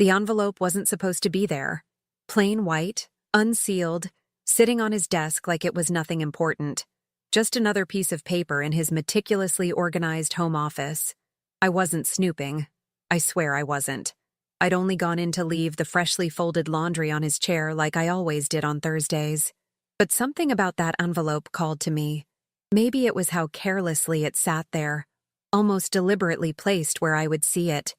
The envelope wasn't supposed to be there. Plain white, unsealed, sitting on his desk like it was nothing important. Just another piece of paper in his meticulously organized home office. I wasn't snooping. I swear I wasn't. I'd only gone in to leave the freshly folded laundry on his chair like I always did on Thursdays. But something about that envelope called to me. Maybe it was how carelessly it sat there, almost deliberately placed where I would see it.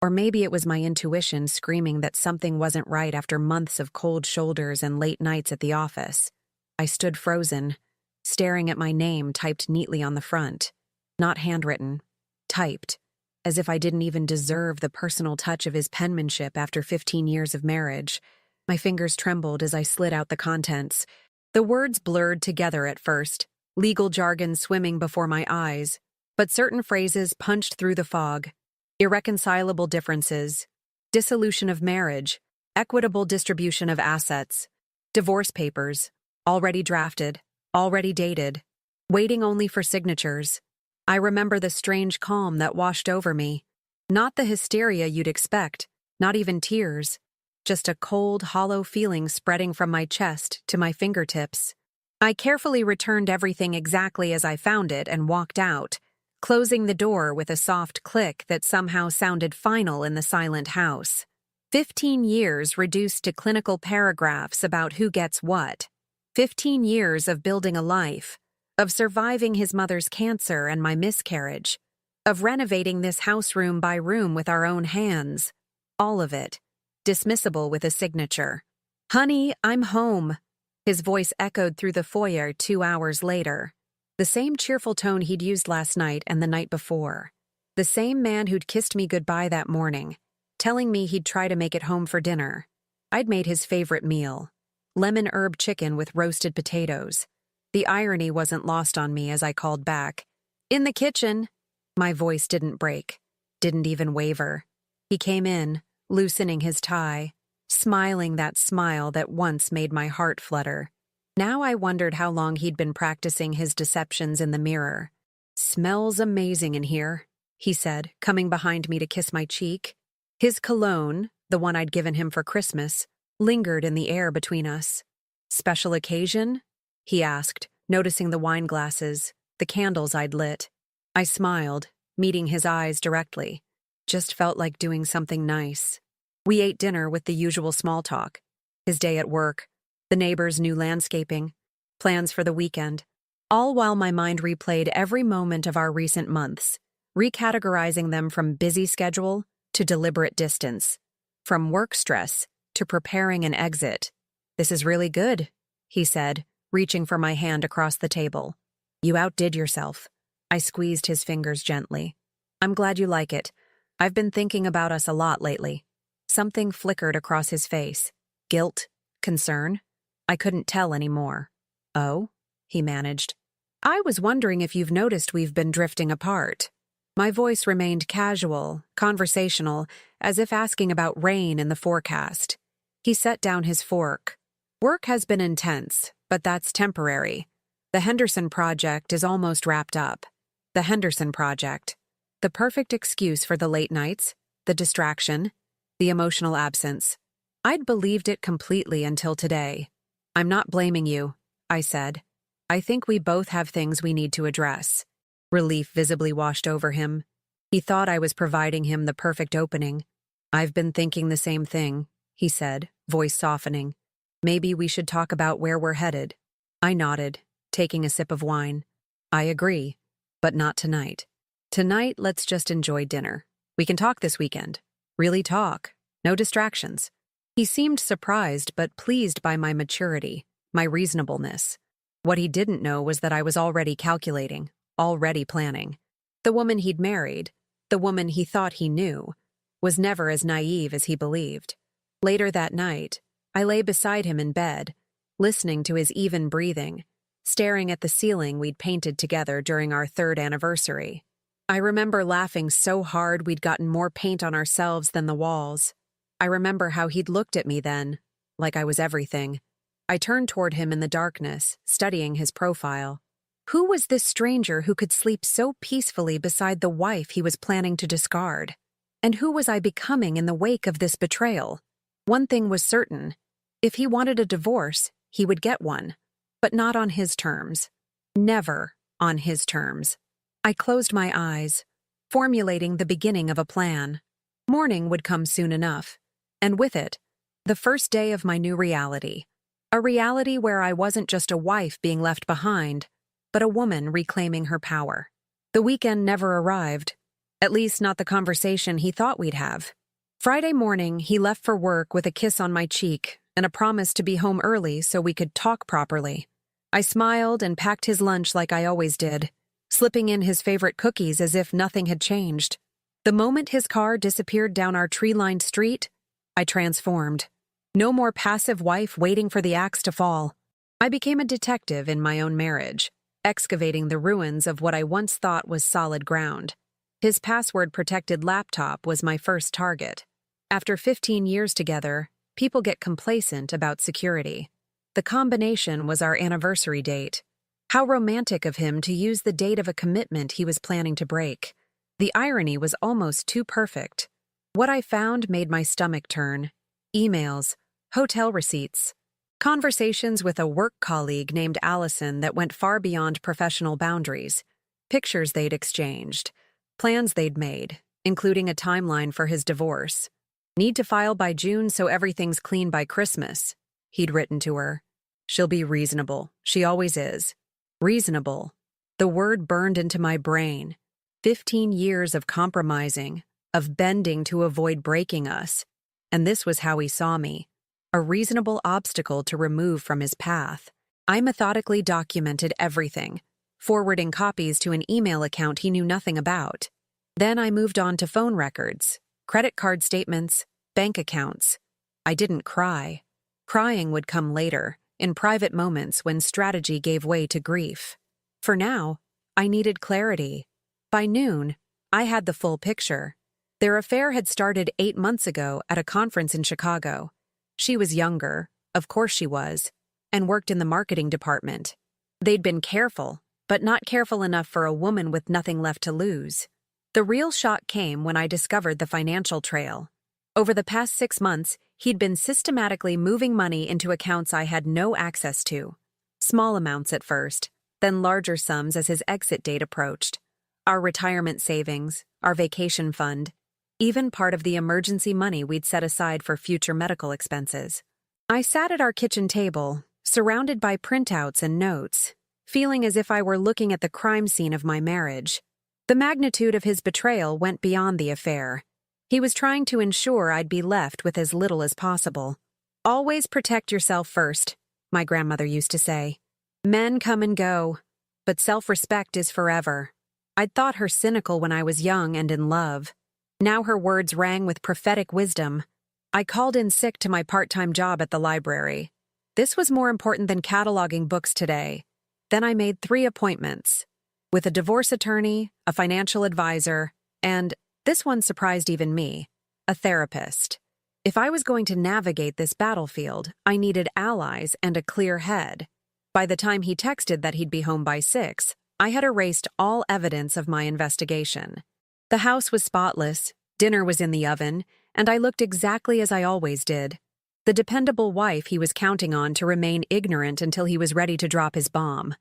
Or maybe it was my intuition screaming that something wasn't right after months of cold shoulders and late nights at the office. I stood frozen, staring at my name typed neatly on the front. Not handwritten, typed, as if I didn't even deserve the personal touch of his penmanship after 15 years of marriage. My fingers trembled as I slid out the contents. The words blurred together at first, legal jargon swimming before my eyes, but certain phrases punched through the fog. Irreconcilable differences, dissolution of marriage, equitable distribution of assets, divorce papers, already drafted, already dated, waiting only for signatures. I remember the strange calm that washed over me. Not the hysteria you'd expect, not even tears. Just a cold, hollow feeling spreading from my chest to my fingertips. I carefully returned everything exactly as I found it and walked out, closing the door with a soft click that somehow sounded final in the silent house. 15 years reduced to clinical paragraphs about who gets what. 15 years of building a life, of surviving his mother's cancer and my miscarriage, of renovating this house room by room with our own hands. All of it. Dismissible with a signature. "Honey, I'm home." His voice echoed through the foyer 2 hours later. The same cheerful tone he'd used last night and the night before. The same man who'd kissed me goodbye that morning, telling me he'd try to make it home for dinner. I'd made his favorite meal. Lemon herb chicken with roasted potatoes. The irony wasn't lost on me as I called back. "In the kitchen." My voice didn't break, didn't even waver. He came in, loosening his tie, smiling that smile that once made my heart flutter. Now I wondered how long he'd been practicing his deceptions in the mirror. "Smells amazing in here," he said, coming behind me to kiss my cheek. His cologne, the one I'd given him for Christmas, lingered in the air between us. "Special occasion?" he asked, noticing the wine glasses, the candles I'd lit. I smiled, meeting his eyes directly. Just felt like doing something nice. We ate dinner with the usual small talk. His day at work, the neighbors' new landscaping, plans for the weekend, all while my mind replayed every moment of our recent months, recategorizing them from busy schedule to deliberate distance, from work stress to preparing an exit. "This is really good," he said, reaching for my hand across the table. "You outdid yourself." I squeezed his fingers gently. "I'm glad you like it. I've been thinking about us a lot lately." Something flickered across his face. Guilt? Concern? I couldn't tell anymore. "Oh?" he managed. "I was wondering if you've noticed we've been drifting apart." My voice remained casual, conversational, as if asking about rain in the forecast. He set down his fork. "Work has been intense, but that's temporary. The Henderson project is almost wrapped up." The Henderson project. The perfect excuse for the late nights, the distraction, the emotional absence. I'd believed it completely until today. "I'm not blaming you," I said. "I think we both have things we need to address." Relief visibly washed over him. He thought I was providing him the perfect opening. "I've been thinking the same thing," he said, voice softening. "Maybe we should talk about where we're headed." I nodded, taking a sip of wine. "I agree, but not tonight. Tonight, let's just enjoy dinner. We can talk this weekend. Really talk. No distractions." He seemed surprised but pleased by my maturity, my reasonableness. What he didn't know was that I was already calculating, already planning. The woman he'd married, the woman he thought he knew, was never as naive as he believed. Later that night, I lay beside him in bed, listening to his even breathing, staring at the ceiling we'd painted together during our 3rd anniversary. I remember laughing so hard we'd gotten more paint on ourselves than the walls. I remember how he'd looked at me then, like I was everything. I turned toward him in the darkness, studying his profile. Who was this stranger who could sleep so peacefully beside the wife he was planning to discard? And who was I becoming in the wake of this betrayal? One thing was certain. If he wanted a divorce, he would get one. But not on his terms. Never on his terms. I closed my eyes, formulating the beginning of a plan. Morning would come soon enough, and with it, the first day of my new reality. A reality where I wasn't just a wife being left behind, but a woman reclaiming her power. The weekend never arrived, at least not the conversation he thought we'd have. Friday morning, he left for work with a kiss on my cheek and a promise to be home early so we could talk properly. I smiled and packed his lunch like I always did, slipping in his favorite cookies as if nothing had changed. The moment his car disappeared down our tree-lined street, I transformed. No more passive wife waiting for the axe to fall. I became a detective in my own marriage, excavating the ruins of what I once thought was solid ground. His password-protected laptop was my first target. After 15 years together, people get complacent about security. The combination was our anniversary date. How romantic of him to use the date of a commitment he was planning to break. The irony was almost too perfect. What I found made my stomach turn. Emails, hotel receipts, conversations with a work colleague named Allison that went far beyond professional boundaries, pictures they'd exchanged, plans they'd made, including a timeline for his divorce. Need to file by June so everything's clean by Christmas, he'd written to her. She'll be reasonable. She always is. Reasonable. The word burned into my brain. 15 years of compromising, of bending to avoid breaking us. And this was how he saw me. A reasonable obstacle to remove from his path. I methodically documented everything, forwarding copies to an email account he knew nothing about. Then I moved on to phone records, credit card statements, bank accounts. I didn't cry. Crying would come later, in private moments when strategy gave way to grief. For now, I needed clarity. By noon, I had the full picture. Their affair had started 8 months ago at a conference in Chicago. She was younger, of course she was, and worked in the marketing department. They'd been careful, but not careful enough for a woman with nothing left to lose. The real shock came when I discovered the financial trail. Over the past 6 months, he'd been systematically moving money into accounts I had no access to. Small amounts at first, then larger sums as his exit date approached. Our retirement savings, our vacation fund, even part of the emergency money we'd set aside for future medical expenses. I sat at our kitchen table, surrounded by printouts and notes, feeling as if I were looking at the crime scene of my marriage. The magnitude of his betrayal went beyond the affair. He was trying to ensure I'd be left with as little as possible. Always protect yourself first, my grandmother used to say. Men come and go, but self-respect is forever. I'd thought her cynical when I was young and in love. Now her words rang with prophetic wisdom. I called in sick to my part-time job at the library. This was more important than cataloging books today. Then I made 3 appointments. With a divorce attorney, a financial advisor, and, this one surprised even me, a therapist. If I was going to navigate this battlefield, I needed allies and a clear head. By the time he texted that he'd be home by 6, I had erased all evidence of my investigation. The house was spotless, dinner was in the oven, and I looked exactly as I always did. The dependable wife he was counting on to remain ignorant until he was ready to drop his bomb.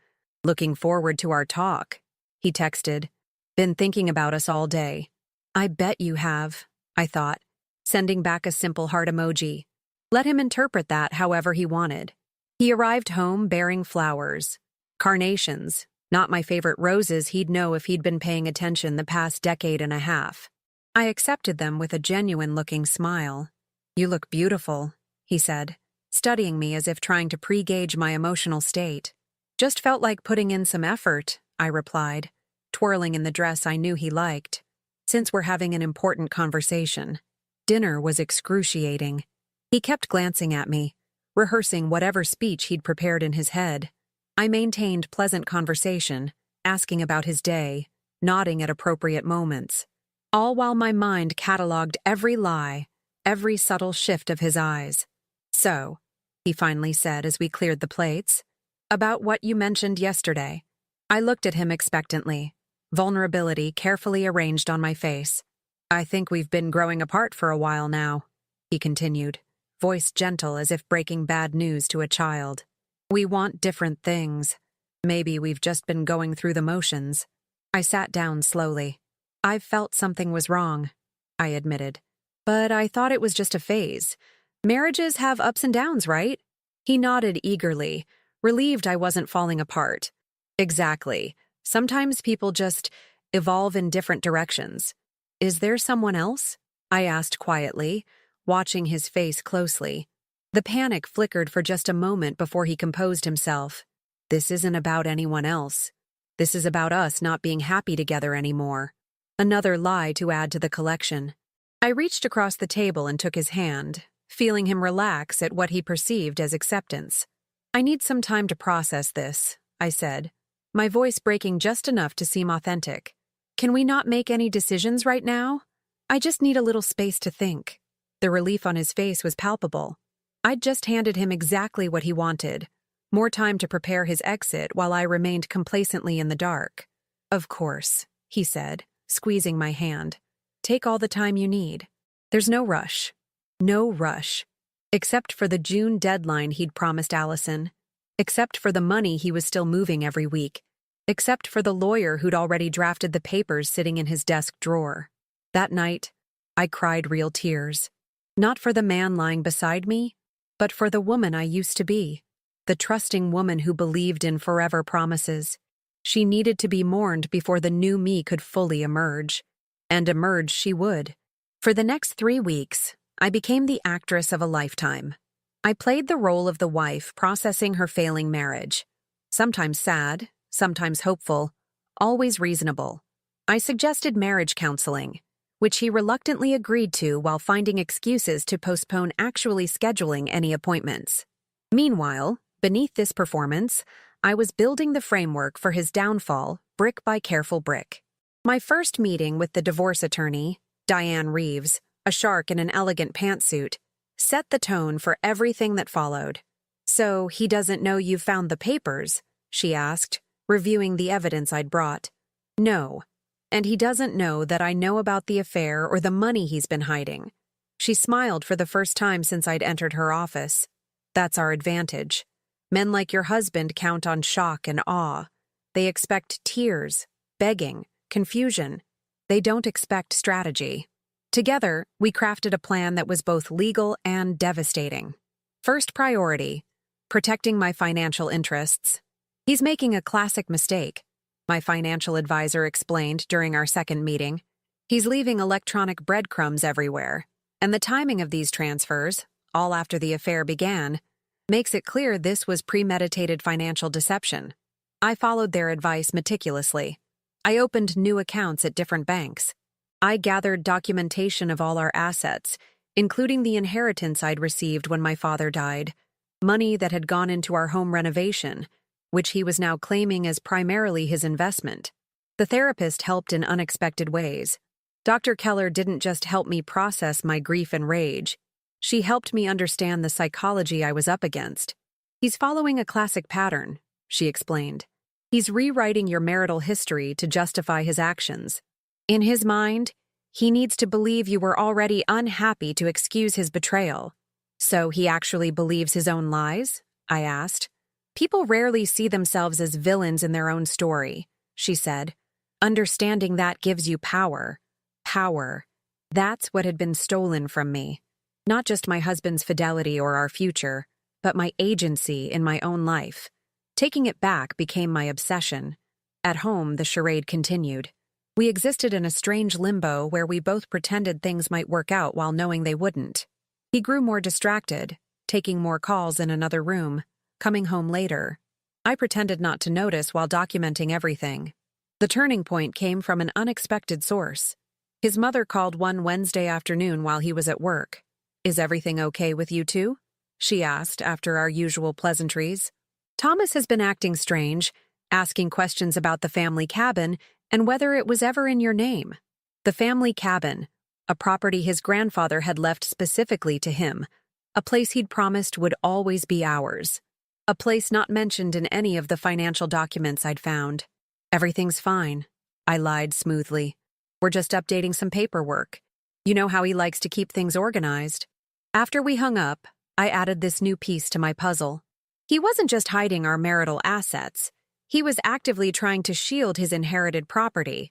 Looking forward to our talk, he texted. Been thinking about us all day. I bet you have, I thought, sending back a simple heart emoji. Let him interpret that however he wanted. He arrived home bearing flowers. Carnations. Not my favorite roses he'd know if he'd been paying attention the past decade and a half. I accepted them with a genuine-looking smile. You look beautiful, he said, studying me as if trying to pre-gauge my emotional state. Just felt like putting in some effort, I replied, twirling in the dress I knew he liked. Since we're having an important conversation. Dinner was excruciating. He kept glancing at me, rehearsing whatever speech he'd prepared in his head. I maintained pleasant conversation, asking about his day, nodding at appropriate moments, all while my mind catalogued every lie, every subtle shift of his eyes. So, he finally said as we cleared the plates, about what you mentioned yesterday. I looked at him expectantly, vulnerability carefully arranged on my face. I think we've been growing apart for a while now, he continued, voice gentle as if breaking bad news to a child. We want different things. Maybe we've just been going through the motions. I sat down slowly. I've felt something was wrong, I admitted. But I thought it was just a phase. Marriages have ups and downs, right? He nodded eagerly, relieved I wasn't falling apart. Exactly. Sometimes people just evolve in different directions. Is there someone else? I asked quietly, watching his face closely. The panic flickered for just a moment before he composed himself. This isn't about anyone else. This is about us not being happy together anymore. Another lie to add to the collection. I reached across the table and took his hand, feeling him relax at what he perceived as acceptance. I need some time to process this, I said, my voice breaking just enough to seem authentic. Can we not make any decisions right now? I just need a little space to think. The relief on his face was palpable. I'd just handed him exactly what he wanted. More time to prepare his exit while I remained complacently in the dark. Of course, he said, squeezing my hand. Take all the time you need. There's no rush. No rush. Except for the June deadline he'd promised Allison. Except for the money he was still moving every week. Except for the lawyer who'd already drafted the papers sitting in his desk drawer. That night, I cried real tears. Not for the man lying beside me, but for the woman I used to be. The trusting woman who believed in forever promises. She needed to be mourned before the new me could fully emerge. And emerge she would. For the next 3 weeks, I became the actress of a lifetime. I played the role of the wife processing her failing marriage. Sometimes sad, sometimes hopeful, always reasonable. I suggested marriage counseling, which he reluctantly agreed to while finding excuses to postpone actually scheduling any appointments. Meanwhile, beneath this performance, I was building the framework for his downfall, brick by careful brick. My first meeting with the divorce attorney, Diane Reeves, a shark in an elegant pantsuit, set the tone for everything that followed. So he doesn't know you found the papers? She asked, reviewing the evidence I'd brought. No. And he doesn't know that I know about the affair or the money he's been hiding. She smiled for the first time since I'd entered her office. That's our advantage. Men like your husband count on shock and awe. They expect tears, begging, confusion. They don't expect strategy. Together, we crafted a plan that was both legal and devastating. First priority, protecting my financial interests. He's making a classic mistake, my financial advisor explained during our second meeting. He's leaving electronic breadcrumbs everywhere, and the timing of these transfers, all after the affair began, makes it clear this was premeditated financial deception. I followed their advice meticulously. I opened new accounts at different banks. I gathered documentation of all our assets, including the inheritance I'd received when my father died, money that had gone into our home renovation, which he was now claiming as primarily his investment. The therapist helped in unexpected ways. Dr. Keller didn't just help me process my grief and rage. She helped me understand the psychology I was up against. He's following a classic pattern, she explained. He's rewriting your marital history to justify his actions. In his mind, he needs to believe you were already unhappy to excuse his betrayal. So he actually believes his own lies? I asked. People rarely see themselves as villains in their own story, she said. Understanding that gives you power. Power. That's what had been stolen from me. Not just my husband's fidelity or our future, but my agency in my own life. Taking it back became my obsession. At home, the charade continued. We existed in a strange limbo where we both pretended things might work out while knowing they wouldn't. He grew more distracted, taking more calls in another room, coming home later. I pretended not to notice while documenting everything. The turning point came from an unexpected source. His mother called one Wednesday afternoon while he was at work. "Is everything okay with you two?" she asked after our usual pleasantries. Thomas has been acting strange, asking questions about the family cabin and whether it was ever in your name. The family cabin, a property his grandfather had left specifically to him, a place he'd promised would always be ours, a place not mentioned in any of the financial documents I'd found. Everything's fine, I lied smoothly. We're just updating some paperwork. You know how he likes to keep things organized. After we hung up, I added this new piece to my puzzle. He wasn't just hiding our marital assets. He was actively trying to shield his inherited property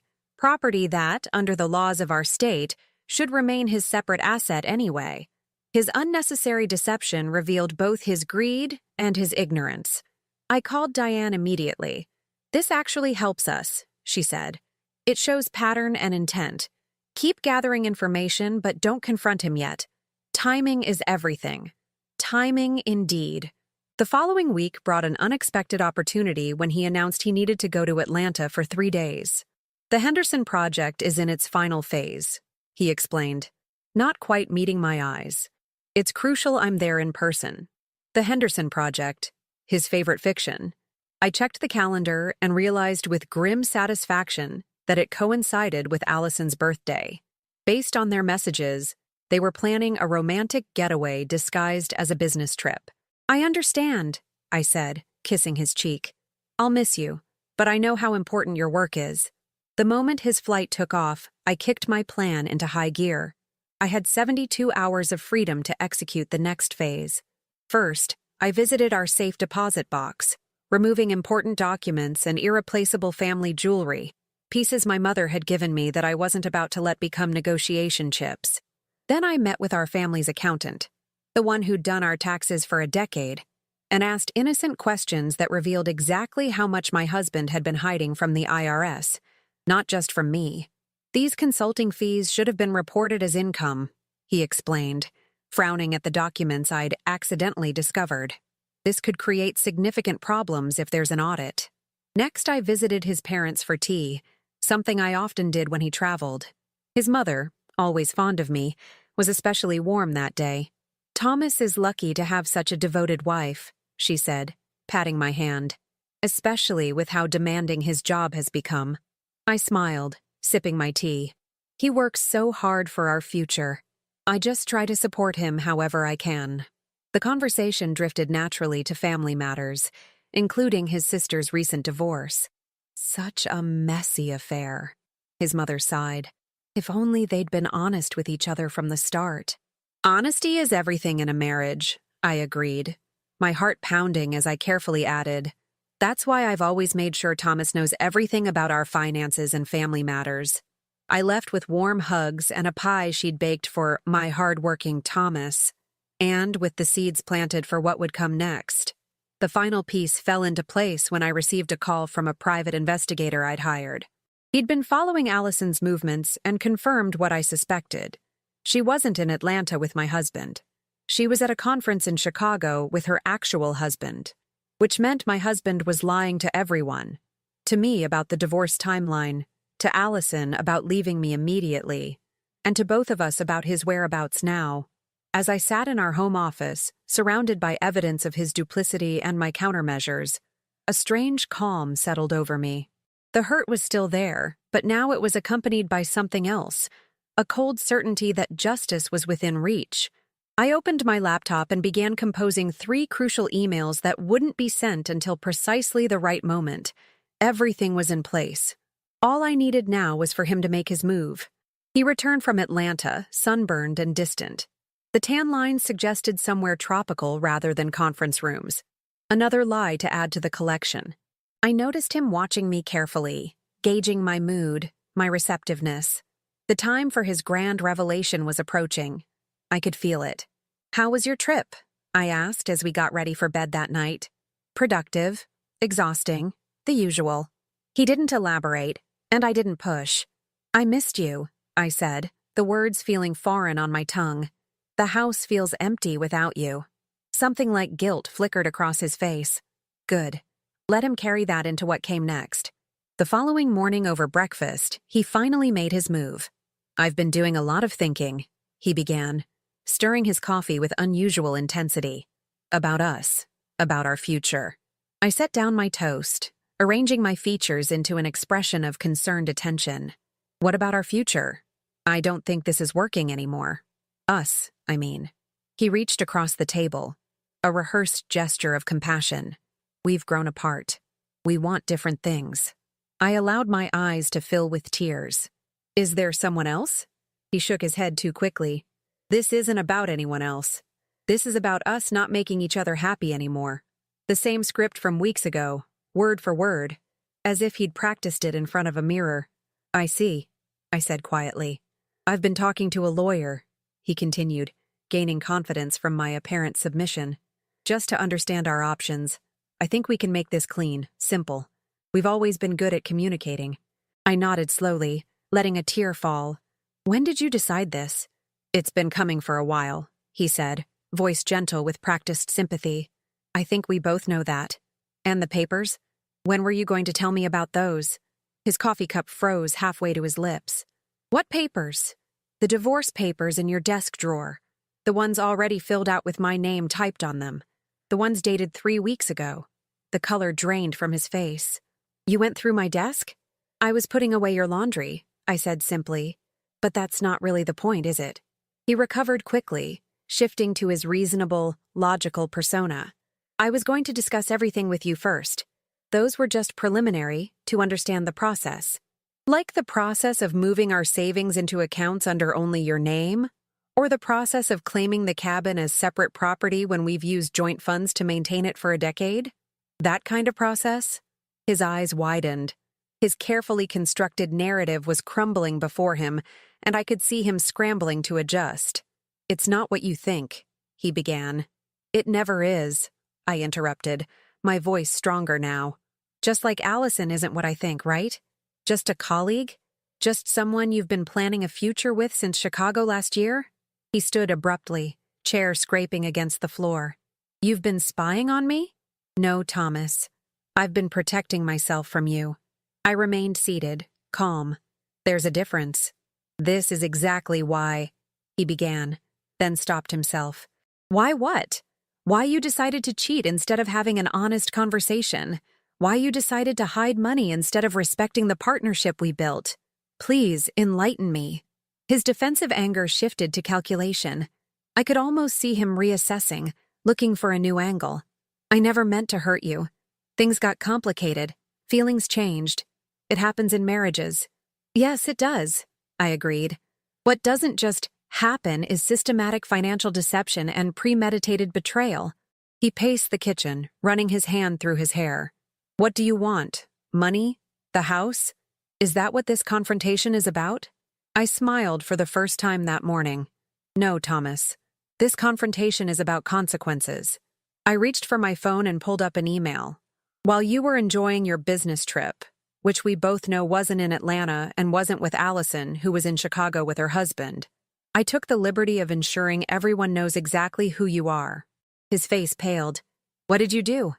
that, under the laws of our state, should remain his separate asset anyway. His unnecessary deception revealed both his greed and his ignorance. I called Diane immediately. "This actually helps us," she said. "It shows pattern and intent. Keep gathering information, but don't confront him yet. Timing is everything." Timing indeed. The following week brought an unexpected opportunity when he announced he needed to go to Atlanta for 3 days. "The Henderson project is in its final phase," he explained, not quite meeting my eyes. "It's crucial I'm there in person." The Henderson project, his favorite fiction. I checked the calendar and realized with grim satisfaction that it coincided with Allison's birthday. Based on their messages, they were planning a romantic getaway disguised as a business trip. "I understand," I said, kissing his cheek. "I'll miss you, but I know how important your work is." The moment his flight took off, I kicked my plan into high gear. I had 72 hours of freedom to execute the next phase. First, I visited our safe deposit box, removing important documents and irreplaceable family jewelry, pieces my mother had given me that I wasn't about to let become negotiation chips. Then I met with our family's accountant, the one who'd done our taxes for a decade, and asked innocent questions that revealed exactly how much my husband had been hiding from the IRS, not just from me. "These consulting fees should have been reported as income," he explained, frowning at the documents I'd accidentally discovered. "This could create significant problems if there's an audit." Next, I visited his parents for tea, something I often did when he traveled. His mother, always fond of me, was especially warm that day. "Thomas is lucky to have such a devoted wife," she said, patting my hand, "especially with how demanding his job has become." I smiled, sipping my tea. "He works so hard for our future. I just try to support him however I can." The conversation drifted naturally to family matters, including his sister's recent divorce. "Such a messy affair," his mother sighed. "If only they'd been honest with each other from the start." "Honesty is everything in a marriage," I agreed, my heart pounding as I carefully added, "That's why I've always made sure Thomas knows everything about our finances and family matters." I left with warm hugs and a pie she'd baked for my hard-working Thomas, and with the seeds planted for what would come next. The final piece fell into place when I received a call from a private investigator I'd hired. He'd been following Allison's movements and confirmed what I suspected. She wasn't in Atlanta with my husband. She was at a conference in Chicago with her actual husband, which meant my husband was lying to everyone. To me about the divorce timeline, to Allison about leaving me immediately, and to both of us about his whereabouts now. As I sat in our home office, surrounded by evidence of his duplicity and my countermeasures, a strange calm settled over me. The hurt was still there, but now it was accompanied by something else, a cold certainty that justice was within reach. I opened my laptop and began composing 3 crucial emails that wouldn't be sent until precisely the right moment. Everything was in place. All I needed now was for him to make his move. He returned from Atlanta, sunburned and distant. The tan lines suggested somewhere tropical rather than conference rooms. Another lie to add to the collection. I noticed him watching me carefully, gauging my mood, my receptiveness. The time for his grand revelation was approaching. I could feel it. "How was your trip?" I asked as we got ready for bed that night. "Productive, exhausting, the usual." He didn't elaborate, and I didn't push. "I missed you," I said, the words feeling foreign on my tongue. "The house feels empty without you." Something like guilt flickered across his face. Good. Let him carry that into what came next. The following morning over breakfast, he finally made his move. "I've been doing a lot of thinking," he began, stirring his coffee with unusual intensity. "About us, about our future." I set down my toast, arranging my features into an expression of concerned attention. "What about our future? I don't think this is working anymore. Us, I mean." He reached across the table, a rehearsed gesture of compassion. "We've grown apart. We want different things." I allowed my eyes to fill with tears. Is there someone else? He shook his head too quickly. This isn't about anyone else. This is about us not making each other happy anymore. The same script from weeks ago, word for word, as if he'd practiced it in front of a mirror. I see, I said quietly. I've been talking to a lawyer, he continued, gaining confidence from my apparent submission. Just to understand our options. I think we can make this clean, simple. We've always been good at communicating. I nodded slowly, letting a tear fall. When did you decide this? It's been coming for a while, he said, voice gentle with practiced sympathy. I think we both know that. And the papers? When were you going to tell me about those? His coffee cup froze halfway to his lips. What papers? The divorce papers in your desk drawer. The ones already filled out with my name typed on them. The ones dated 3 weeks ago. The color drained from his face. You went through my desk? I was putting away your laundry, I said simply. But that's not really the point, is it? He recovered quickly, shifting to his reasonable, logical persona. I was going to discuss everything with you first. Those were just preliminary to understand the process. Like the process of moving our savings into accounts under only your name? Or the process of claiming the cabin as separate property when we've used joint funds to maintain it for a decade? That kind of process? His eyes widened. His carefully constructed narrative was crumbling before him, and I could see him scrambling to adjust. It's not what you think, he began. It never is, I interrupted, my voice stronger now. Just like Allison isn't what I think, right? Just a colleague? Just someone you've been planning a future with since Chicago last year? He stood abruptly, chair scraping against the floor. You've been spying on me? No, Thomas. I've been protecting myself from you. I remained seated, calm. There's a difference. This is exactly why, he began, then stopped himself. Why what? Why you decided to cheat instead of having an honest conversation? Why you decided to hide money instead of respecting the partnership we built? Please, enlighten me. His defensive anger shifted to calculation. I could almost see him reassessing, looking for a new angle. I never meant to hurt you. Things got complicated. Feelings changed. It happens in marriages. Yes, it does, I agreed. What doesn't just happen is systematic financial deception and premeditated betrayal. He paced the kitchen, running his hand through his hair. What do you want? Money? The house? Is that what this confrontation is about? I smiled for the first time that morning. No, Thomas. This confrontation is about consequences. I reached for my phone and pulled up an email. While you were enjoying your business trip, which we both know wasn't in Atlanta and wasn't with Allison, who was in Chicago with her husband, I took the liberty of ensuring everyone knows exactly who you are. His face paled. What did you do?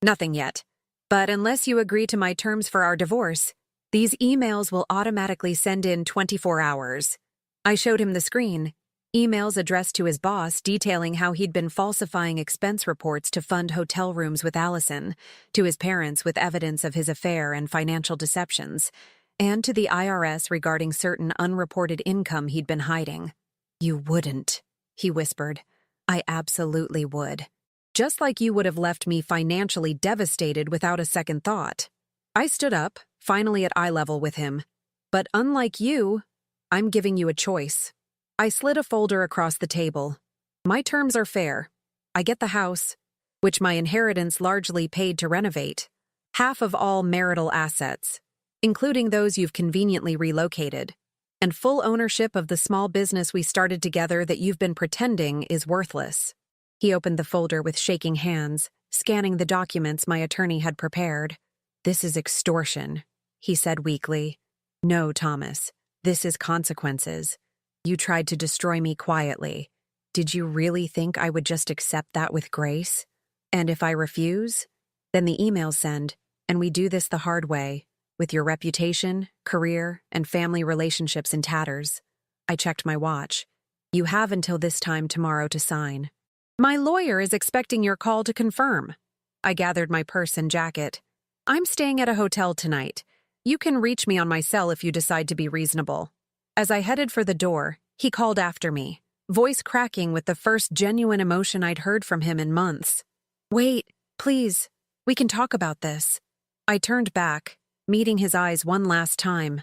Nothing yet. But unless you agree to my terms for our divorce, these emails will automatically send in 24 hours. I showed him the screen. Emails addressed to his boss detailing how he'd been falsifying expense reports to fund hotel rooms with Allison, to his parents with evidence of his affair and financial deceptions, and to the IRS regarding certain unreported income he'd been hiding. You wouldn't, he whispered. I absolutely would. Just like you would have left me financially devastated without a second thought. I stood up, finally at eye level with him. But unlike you, I'm giving you a choice. I slid a folder across the table. My terms are fair. I get the house, which my inheritance largely paid to renovate, half of all marital assets, including those you've conveniently relocated, and full ownership of the small business we started together that you've been pretending is worthless. He opened the folder with shaking hands, scanning the documents my attorney had prepared. This is extortion, he said weakly. No, Thomas, this is consequences. You tried to destroy me quietly. Did you really think I would just accept that with grace? And if I refuse, then the emails send, and we do this the hard way, with your reputation, career, and family relationships in tatters. I checked my watch. You have until this time tomorrow to sign. My lawyer is expecting your call to confirm. I gathered my purse and jacket. I'm staying at a hotel tonight. You can reach me on my cell if you decide to be reasonable. As I headed for the door, he called after me, voice cracking with the first genuine emotion I'd heard from him in months. Wait, please, we can talk about this. I turned back, meeting his eyes one last time.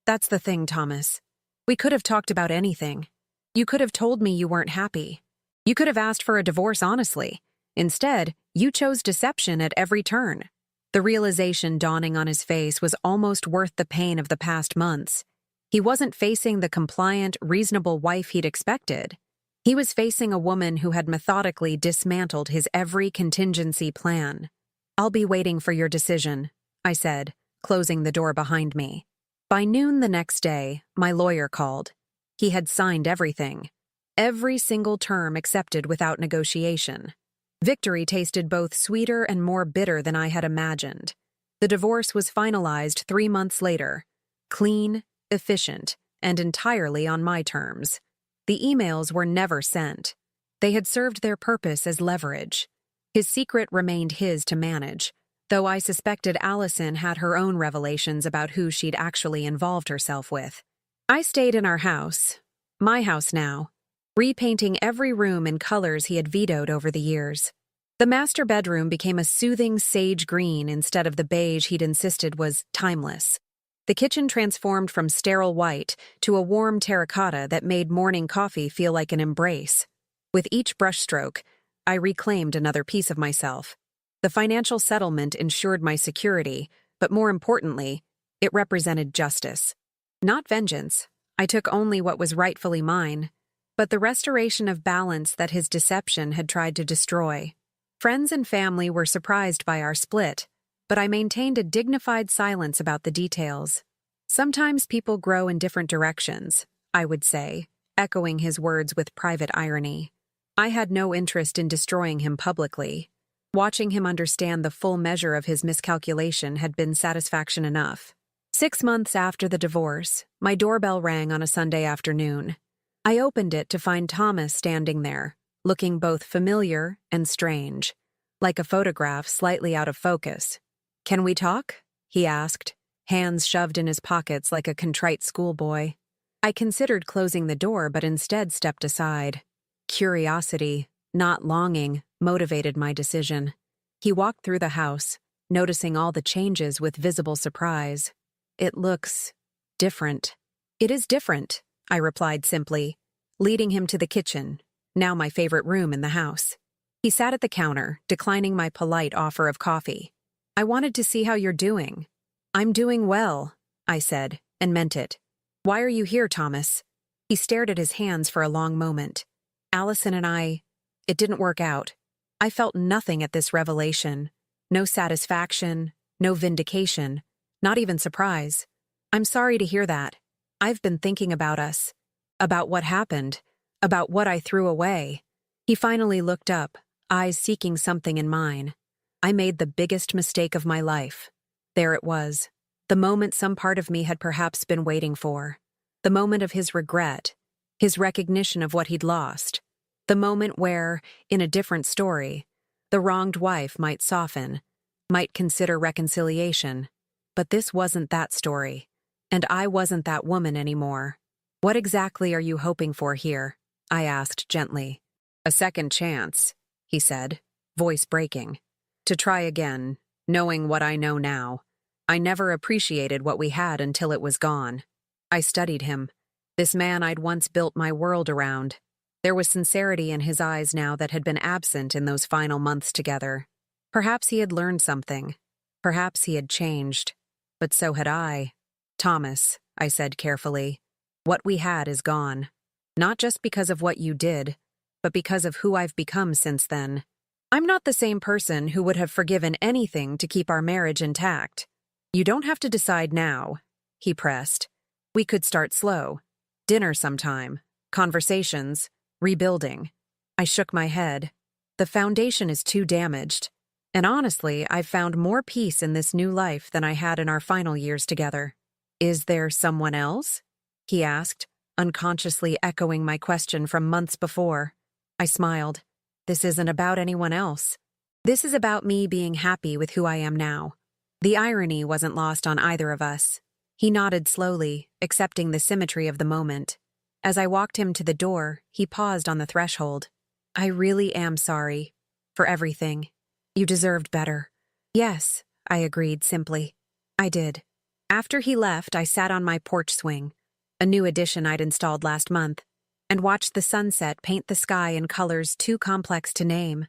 That's the thing, Thomas. We could have talked about anything. You could have told me you weren't happy. You could have asked for a divorce honestly. Instead, you chose deception at every turn. The realization dawning on his face was almost worth the pain of the past months. He wasn't facing the compliant, reasonable wife he'd expected. He was facing a woman who had methodically dismantled his every contingency plan. "I'll be waiting for your decision," I said, closing the door behind me. By noon the next day, my lawyer called. He had signed everything. Every single term accepted without negotiation. Victory tasted both sweeter and more bitter than I had imagined. The divorce was finalized 3 months later. Clean, efficient, and entirely on my terms. The emails were never sent. They had served their purpose as leverage. His secret remained his to manage, though I suspected Allison had her own revelations about who she'd actually involved herself with. I stayed in our house, my house now, repainting every room in colors he had vetoed over the years. The master bedroom became a soothing sage green instead of the beige he'd insisted was timeless. The kitchen transformed from sterile white to a warm terracotta that made morning coffee feel like an embrace. With each brushstroke, I reclaimed another piece of myself. The financial settlement ensured my security, but more importantly, it represented justice. Not vengeance. I took only what was rightfully mine, but the restoration of balance that his deception had tried to destroy. Friends and family were surprised by our split, but I maintained a dignified silence about the details. "Sometimes people grow in different directions," I would say, echoing his words with private irony. I had no interest in destroying him publicly. Watching him understand the full measure of his miscalculation had been satisfaction enough. 6 months after the divorce, my doorbell rang on a Sunday afternoon. I opened it to find Thomas standing there, looking both familiar and strange, like a photograph slightly out of focus. "Can we talk?" he asked, hands shoved in his pockets like a contrite schoolboy. I considered closing the door but instead stepped aside. Curiosity, not longing, motivated my decision. He walked through the house, noticing all the changes with visible surprise. "It looks different." "It is different," I replied simply, leading him to the kitchen, now my favorite room in the house. He sat at the counter, declining my polite offer of coffee. "I wanted to see how you're doing." "I'm doing well," I said, and meant it. "Why are you here, Thomas?" He stared at his hands for a long moment. "Allison and it didn't work out." I felt nothing at this revelation. No satisfaction, no vindication, not even surprise. "I'm sorry to hear that. I've been thinking about us, about what happened, about what I threw away." He finally looked up, eyes seeking something in mine. I made the biggest mistake of my life. There it was, the moment some part of me had perhaps been waiting for. The moment of his regret, his recognition of what he'd lost. The moment where, in a different story, the wronged wife might soften, might consider reconciliation. But this wasn't that story, and I wasn't that woman anymore. "What exactly are you hoping for here?" I asked gently. "A second chance," he said, voice breaking. "To try again, knowing what I know now. I never appreciated what we had until it was gone." I studied him, this man I'd once built my world around. There was sincerity in his eyes now that had been absent in those final months together. Perhaps he had learned something. Perhaps he had changed. But so had I. "Thomas," I said carefully, "what we had is gone. Not just because of what you did, but because of who I've become since then. I'm not the same person who would have forgiven anything to keep our marriage intact. You don't have to decide now," he pressed. "We could start slow. Dinner sometime. Conversations. Rebuilding." I shook my head. The foundation is too damaged. And honestly, I've found more peace in this new life than I had in our final years together. "Is there someone else?" he asked, unconsciously echoing my question from months before. I smiled. "This isn't about anyone else. This is about me being happy with who I am now." The irony wasn't lost on either of us. He nodded slowly, accepting the symmetry of the moment. As I walked him to the door, he paused on the threshold. "I really am sorry. For everything. You deserved better." "Yes," I agreed simply. "I did." After he left, I sat on my porch swing, a new addition I'd installed last month, and watched the sunset paint the sky in colors too complex to name.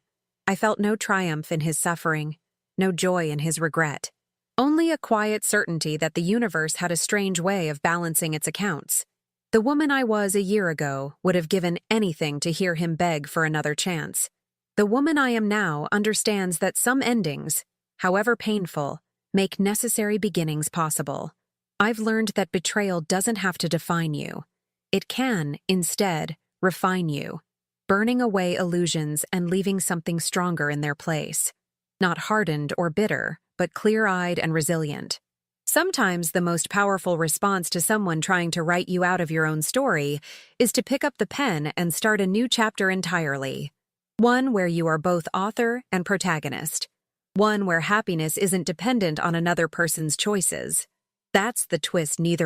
I felt no triumph in his suffering, no joy in his regret. Only a quiet certainty that the universe had a strange way of balancing its accounts. The woman I was a year ago would have given anything to hear him beg for another chance. The woman I am now understands that some endings, however painful, make necessary beginnings possible. I've learned that betrayal doesn't have to define you. It can, instead, refine you, burning away illusions and leaving something stronger in their place. Not hardened or bitter, but clear-eyed and resilient. Sometimes the most powerful response to someone trying to write you out of your own story is to pick up the pen and start a new chapter entirely. One where you are both author and protagonist. One where happiness isn't dependent on another person's choices. That's the twist neither